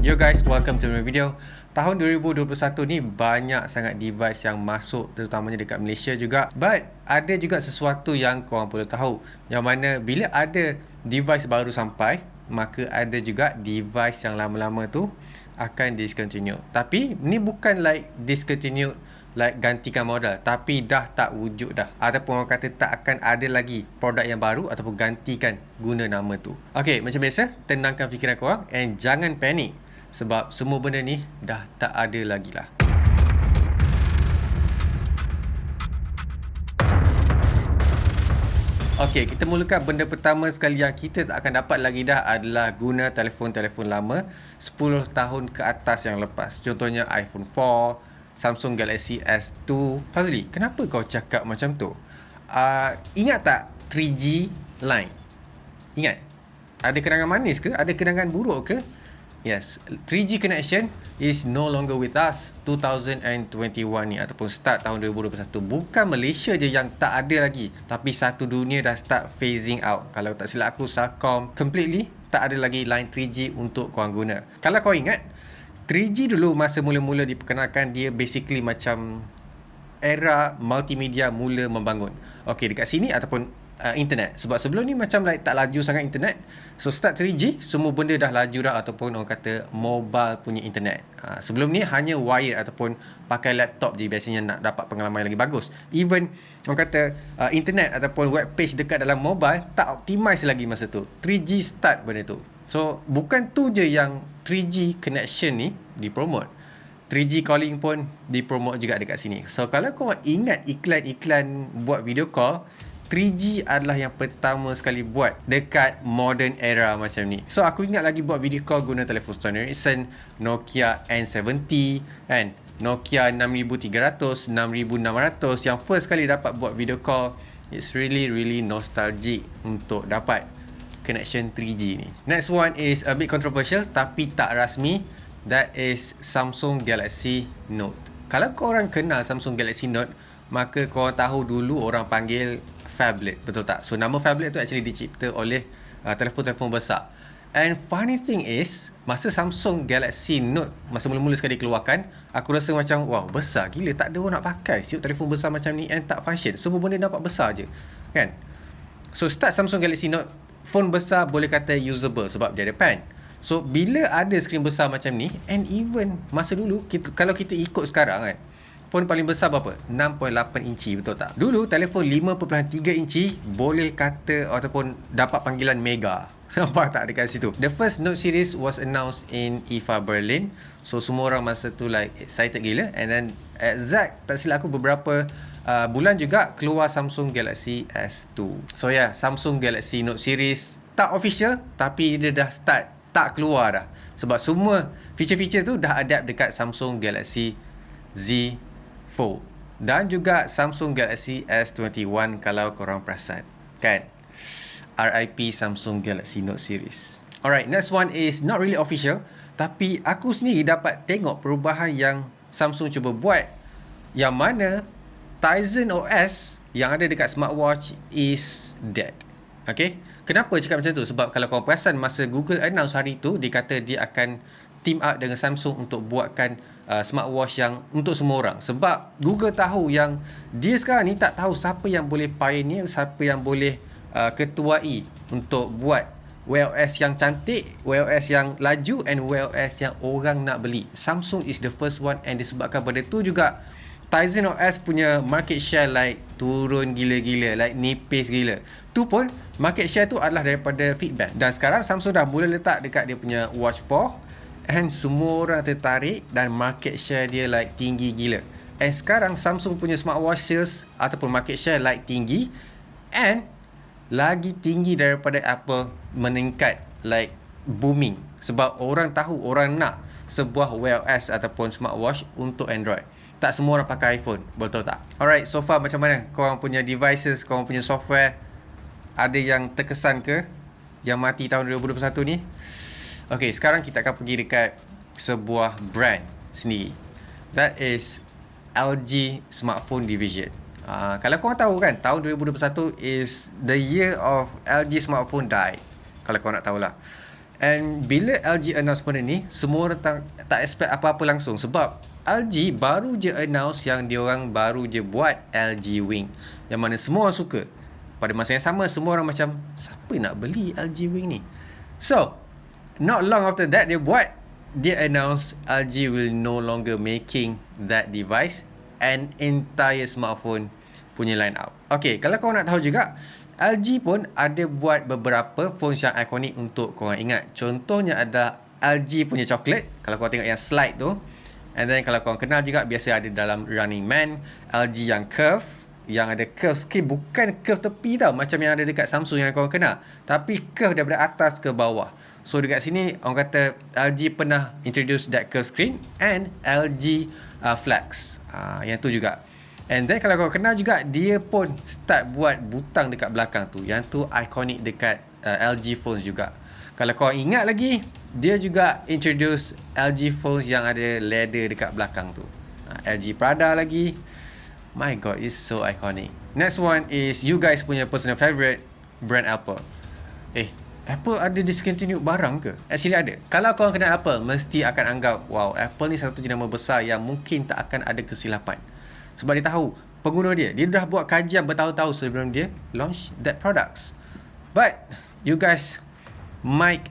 Yo guys, welcome to my video. Tahun 2021 ni banyak sangat device yang masuk, terutamanya dekat Malaysia juga. But ada juga sesuatu yang korang perlu tahu, yang mana bila ada device baru sampai, maka ada juga device yang lama-lama tu akan discontinue. Tapi ni bukan like discontinue like gantikan modal, tapi dah tak wujud dah, ataupun orang kata tak akan ada lagi produk yang baru ataupun gantikan guna nama tu. Okay, macam biasa, tenangkan fikiran korang and jangan panik, sebab semua benda ni dah tak ada lagi lah. Okey, kita mulakan benda pertama sekali yang kita tak akan dapat lagi dah adalah guna telefon-telefon lama 10 tahun ke atas yang lepas. Contohnya iPhone 4, Samsung Galaxy S2. Fazli, kenapa kau cakap macam tu? Ingat tak 3G line? Ingat? Ada kenangan manis ke? Ada kenangan buruk ke? Yes, 3G connection is no longer with us 2021 ni, ataupun start tahun 2021. Bukan Malaysia je yang tak ada lagi, tapi satu dunia dah start phasing out. Kalau tak silap aku, Celcom completely tak ada lagi line 3G untuk korang guna. Kalau kau ingat, 3G dulu masa mula-mula diperkenalkan, dia basically macam era multimedia mula membangun. Okey, dekat sini ataupun internet. Sebab sebelum ni macam like tak laju sangat internet. So start 3G, semua benda dah laju dah, ataupun orang kata mobile punya internet. Sebelum ni hanya wire ataupun pakai laptop je biasanya nak dapat pengalaman yang lagi bagus. Even orang kata internet ataupun web page dekat dalam mobile tak optimize lagi masa tu. 3G start benda tu. So bukan tu je yang 3G connection ni dipromote, 3G calling pun dipromote juga dekat sini. So kalau kau ingat iklan-iklan buat video call, 3G adalah yang pertama sekali buat dekat modern era macam ni. So aku ingat lagi buat video call guna telefon Sony Ericsson, Nokia N70 kan, Nokia 6300, 6600 yang first kali dapat buat video call. It's really nostalgic untuk dapat connection 3G ni. Next one is a bit controversial tapi tak rasmi. That is Samsung Galaxy Note. Kalau korang kenal Samsung Galaxy Note, maka korang tahu dulu orang panggil phablet, betul tak? So nama phablet tu actually dicipta oleh telefon-telefon besar. And funny thing is, masa Samsung Galaxy Note masa mula-mula sekali keluarkan, aku rasa macam wow, besar gila, tak ada orang nak pakai siut telefon besar macam ni and tak function. Semua benda nampak besar je kan. So start Samsung Galaxy Note, phone besar boleh kata usable sebab dia ada pen. So bila ada skrin besar macam ni, and even masa dulu kalau kita ikut sekarang kan, phone paling besar berapa? 6.8 inci, betul tak? Dulu telefon 5.3 inci boleh kata ataupun dapat panggilan mega. Nampak tak dekat situ? The first Note series was announced in IFA Berlin. So semua orang masa tu like excited gila. And then exact tak silap aku beberapa bulan juga keluar Samsung Galaxy S2. So yeah, Samsung Galaxy Note series tak official tapi dia dah start tak keluar dah. Sebab semua feature-feature tu dah adapt dekat Samsung Galaxy Z Fold dan juga Samsung Galaxy S21 kalau korang perasan kan. RIP Samsung Galaxy Note series. Alright, next one is not really official, tapi aku sendiri dapat tengok perubahan yang Samsung cuba buat, yang mana Tizen OS yang ada dekat smartwatch is dead. Okay, kenapa cakap macam tu? Sebab kalau korang perasan masa Google announce hari tu, dia kata dia akan team up dengan Samsung untuk buatkan smartwatch yang untuk semua orang. Sebab Google tahu yang dia sekarang ni tak tahu siapa yang boleh pioneer, siapa yang boleh ketuai untuk buat Wear OS yang cantik, Wear OS yang laju and Wear OS yang orang nak beli. Samsung is the first one, and disebabkan pada tu juga Tizen OS punya market share like turun gila-gila, like nipis gila. Tu pun market share tu adalah daripada feedback. Dan sekarang Samsung dah mula letak dekat dia punya Watch 4 and semua orang tertarik dan market share dia like tinggi gila. And sekarang Samsung punya smartwatch sales ataupun market share like tinggi and lagi tinggi daripada Apple, meningkat like booming. Sebab orang tahu, orang nak sebuah Wear OS ataupun smartwatch untuk Android. Tak semua orang pakai iPhone, betul tak? Alright, so far macam mana korang punya devices, korang punya software? Ada yang terkesan ke yang mati tahun 2021 ni? Okay, sekarang kita akan pergi dekat sebuah brand sendiri. That is LG Smartphone Division. Kalau korang tahu kan, tahun 2021 is the year of LG Smartphone died. Kalau korang nak tahulah. And bila LG announce benda ni, semua orang tak expect apa-apa langsung. Sebab LG baru je announce yang diorang baru je buat LG Wing, yang mana semua orang suka. Pada masa yang sama, semua orang macam, siapa nak beli LG Wing ni? So, not long after that, dia announce LG will no longer making that device and entire smartphone punya line up. Okay, kalau korang nak tahu juga, LG pun ada buat beberapa phones yang ikonik untuk korang ingat. Contohnya ada LG punya coklat, kalau korang tengok yang slide tu. And then kalau korang kenal juga, biasa ada dalam Running Man. LG yang curve, yang ada curve screen, bukan curve tepi tau, macam yang ada dekat Samsung yang korang kenal, tapi curve daripada atas ke bawah. So dekat sini orang kata LG pernah introduce that curve screen, and LG Flex, yang tu juga. And then kalau kau kenal juga, dia pun start buat butang dekat belakang tu, yang tu ikonik dekat LG phones juga. Kalau kau ingat lagi, dia juga introduce LG phones yang ada leather dekat belakang tu. LG Prada lagi. My god, it's so iconic. Next one is you guys punya personal favorite, brand Apple. Apple ada discontinue barang ke? Actually ada. Kalau korang kenal Apple, mesti akan anggap, wow, Apple ni satu jenama besar yang mungkin tak akan ada kesilapan. Sebab dia tahu pengguna dia dah buat kajian bertahun-tahun sebelum dia launch that products. But you guys might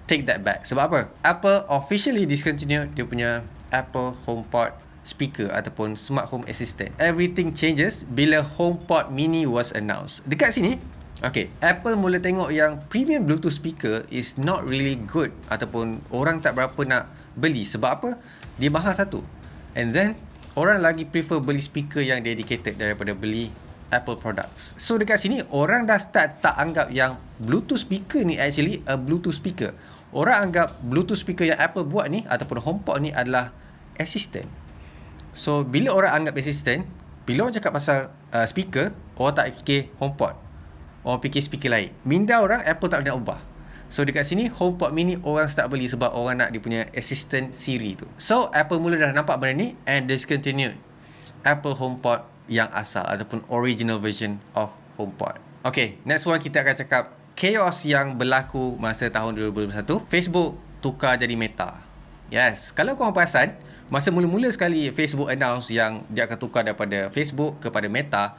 take that back. Sebab apa? Apple officially discontinue dia punya Apple HomePod speaker ataupun smart home assistant. Everything changes bila HomePod mini was announced. Dekat sini, okay, Apple mula tengok yang premium Bluetooth speaker is not really good, ataupun orang tak berapa nak beli. Sebab apa? Dia mahal satu. And then orang lagi prefer beli speaker yang dedicated daripada beli Apple products. So dekat sini, orang dah start tak anggap yang Bluetooth speaker ni actually a Bluetooth speaker. Orang anggap Bluetooth speaker yang Apple buat ni ataupun HomePod ni adalah assistant. So bila orang anggap assistant, bila orang cakap pasal speaker, orang tak fikir HomePod, orang fikir speaker lain. Minda orang, Apple tak nak ubah. So dekat sini, HomePod mini orang start beli sebab orang nak dia punya assistant Siri tu. So Apple mula dah nampak benda ni and discontinued Apple HomePod yang asal ataupun original version of HomePod. Okay, next one kita akan cakap chaos yang berlaku masa tahun 2021. Facebook tukar jadi Meta. Yes, kalau korang perasan, masa mula-mula sekali Facebook announce yang dia akan tukar daripada Facebook kepada Meta,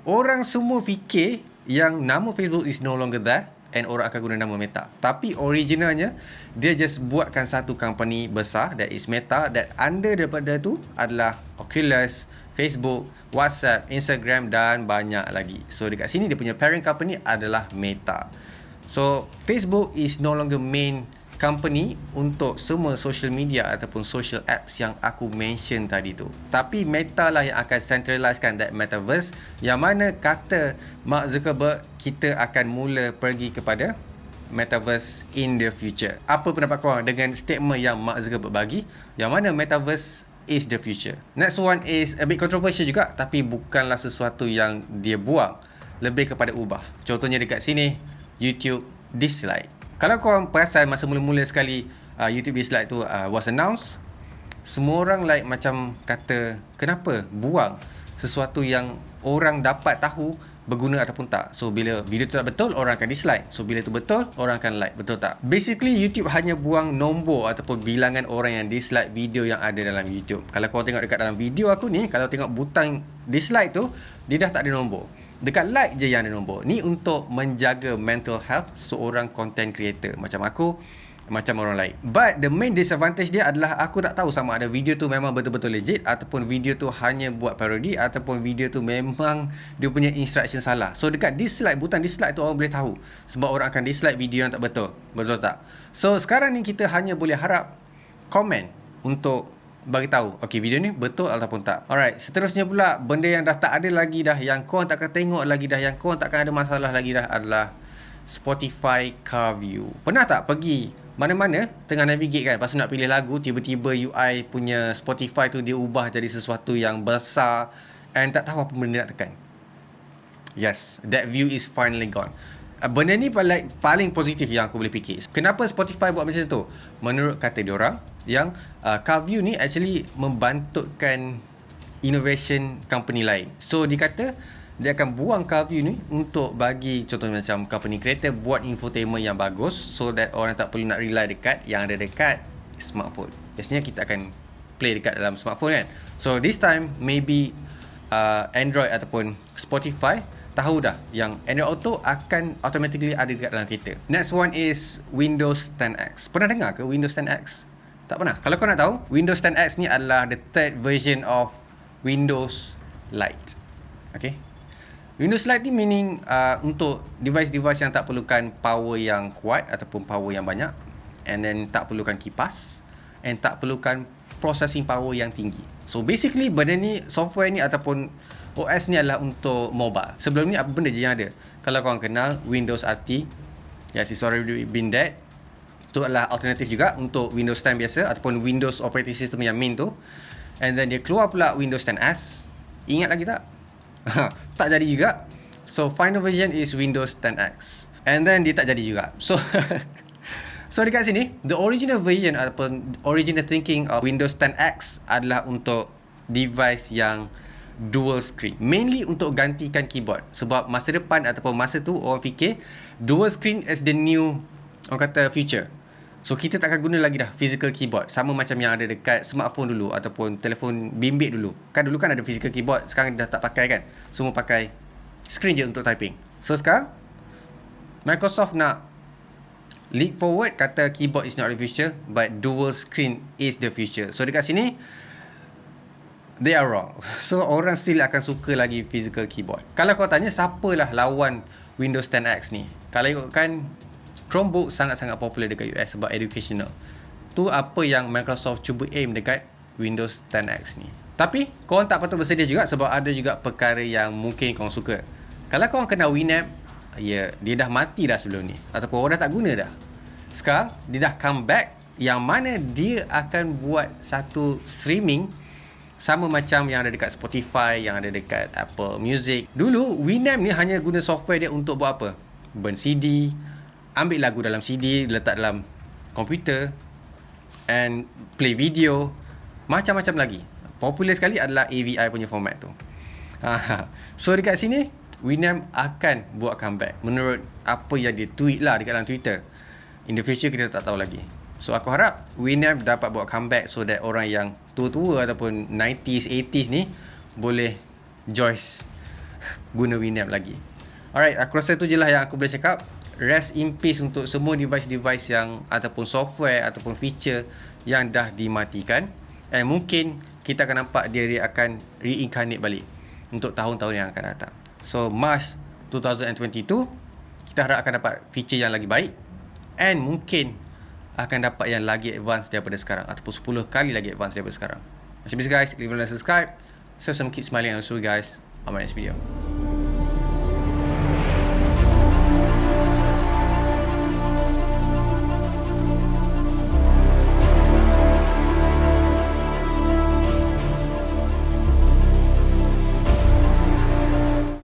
orang semua fikir yang nama Facebook is no longer there and orang akan guna nama Meta. Tapi originalnya, dia just buatkan satu company besar, that is Meta, that under daripada tu adalah Oculus, Facebook, WhatsApp, Instagram dan banyak lagi. So dekat sini dia punya parent company adalah Meta. So Facebook is no longer main company untuk semua social media ataupun social apps yang aku mention tadi tu. Tapi Meta lah yang akan centralizekan that metaverse, yang mana kata Mark Zuckerberg, kita akan mula pergi kepada metaverse in the future. Apa pendapat korang dengan statement yang Mark Zuckerberg bagi, yang mana metaverse is the future? Next one is a bit controversial juga, tapi bukanlah sesuatu yang dia buang, lebih kepada ubah. Contohnya dekat sini, YouTube dislike. Kalau korang perasan masa mula-mula sekali YouTube dislike tu was announced, semua orang like macam kata, kenapa buang sesuatu yang orang dapat tahu berguna ataupun tak. So bila video tu tak betul, orang akan dislike. So bila tu betul, orang akan like. Betul tak? Basically YouTube hanya buang nombor ataupun bilangan orang yang dislike video yang ada dalam YouTube. Kalau korang tengok dekat dalam video aku ni, kalau tengok butang dislike tu, dia dah tak ada nombor. Dekat like je yang ada nombor. Ni untuk menjaga mental health seorang content creator macam aku, macam orang lain. But the main disadvantage dia adalah aku tak tahu sama ada video tu memang betul-betul legit ataupun video tu hanya buat parody ataupun video tu memang dia punya instruction salah. So dekat dislike, butang dislike tu orang boleh tahu sebab orang akan dislike video yang tak betul. Betul tak? So sekarang ni kita hanya boleh harap komen untuk bagi tahu, okay, video ni betul ataupun tak. Alright, seterusnya pula, benda yang dah tak ada lagi dah, yang korang tak akan tengok lagi dah, yang korang tak akan ada masalah lagi dah adalah Spotify Car View. Pernah tak pergi mana-mana tengah navigate kan, lepas tu nak pilih lagu, tiba-tiba UI punya Spotify tu dia ubah jadi sesuatu yang besar and tak tahu apa benda nak tekan? Yes, that view is finally gone. Benda ni paling positif yang aku boleh fikir. Kenapa Spotify buat macam tu? Menurut kata diorang, yang Car View ni actually membantutkan innovation company lain. So dikata dia akan buang CarView ni untuk bagi contohnya macam company creator buat infotainment yang bagus, so that orang tak perlu nak rely dekat yang ada dekat smartphone. Biasanya kita akan play dekat dalam smartphone kan. So this time maybe Android ataupun Spotify tahu dah yang Android Auto akan automatically ada dekat dalam kereta. Next one is Windows 10X. Pernah dengar ke Windows 10X? Tak pernah? Kalau kau nak tahu, Windows 10X ni adalah the third version of Windows Lite. Okay, Windows Lite ni meaning untuk device-device yang tak perlukan power yang kuat ataupun power yang banyak, and then tak perlukan kipas, and tak perlukan processing power yang tinggi. So basically benda ni, software ni ataupun OS ni adalah untuk mobile. Sebelum ni apa benda je yang ada? Kalau korang kenal Windows RT, yes, it's already been dead. Itu adalah alternatif juga untuk Windows 10 biasa ataupun Windows operating system yang main tu. And then dia keluar pula Windows 10S. Ingat lagi tak? Tak jadi juga. So final version is Windows 10X, and then dia tak jadi juga. So so dekat sini, the original version ataupun original thinking of Windows 10X adalah untuk device yang dual screen, mainly untuk gantikan keyboard. Sebab masa depan ataupun masa tu orang fikir dual screen is the new, orang kata, future. So kita tak akan guna lagi dah physical keyboard, sama macam yang ada dekat smartphone dulu ataupun telefon bimbit dulu. Kan dulu kan ada physical keyboard, sekarang dah tak pakai kan. Semua pakai screen je untuk typing. So sekarang Microsoft nak leap forward, kata keyboard is not the future but dual screen is the future. So dekat sini they are wrong. So orang still akan suka lagi physical keyboard. Kalau kau tanya siapalah lawan Windows 10X ni, kalau ikutkan Chromebook sangat-sangat popular dekat US sebab educational. Tu apa yang Microsoft cuba aim dekat Windows 10X ni. Tapi korang tak patut bersedia juga sebab ada juga perkara yang mungkin korang suka. Kalau korang kenal Winamp, ya, dia dah mati dah sebelum ni ataupun orang dah tak guna dah. Sekarang dia dah come back, yang mana dia akan buat satu streaming sama macam yang ada dekat Spotify, yang ada dekat Apple Music. Dulu Winamp ni hanya guna software dia untuk buat apa? Burn CD, ambil lagu dalam CD, letak dalam komputer, and play video, macam-macam lagi. Popular sekali adalah AVI punya format tu. So dekat sini Winamp akan buat comeback menurut apa yang dia tweet lah dekat dalam Twitter. In the future kita tak tahu lagi. So aku harap Winamp dapat buat comeback so that orang yang tua-tua ataupun 90s, 80s ni boleh Joyce guna Winamp lagi. Alright, aku rasa tu je lah yang aku boleh cakap. Rest in peace untuk semua device-device yang ataupun software ataupun feature yang dah dimatikan, and mungkin kita akan nampak dia akan reincarnate balik untuk tahun-tahun yang akan datang. So March 2022 kita harap akan dapat feature yang lagi baik, and mungkin akan dapat yang lagi advance daripada sekarang ataupun 10 kali lagi advance daripada sekarang. Macam biasa guys, leave a like, subscribe. So some keep smiling and I'll see you guys on my next video.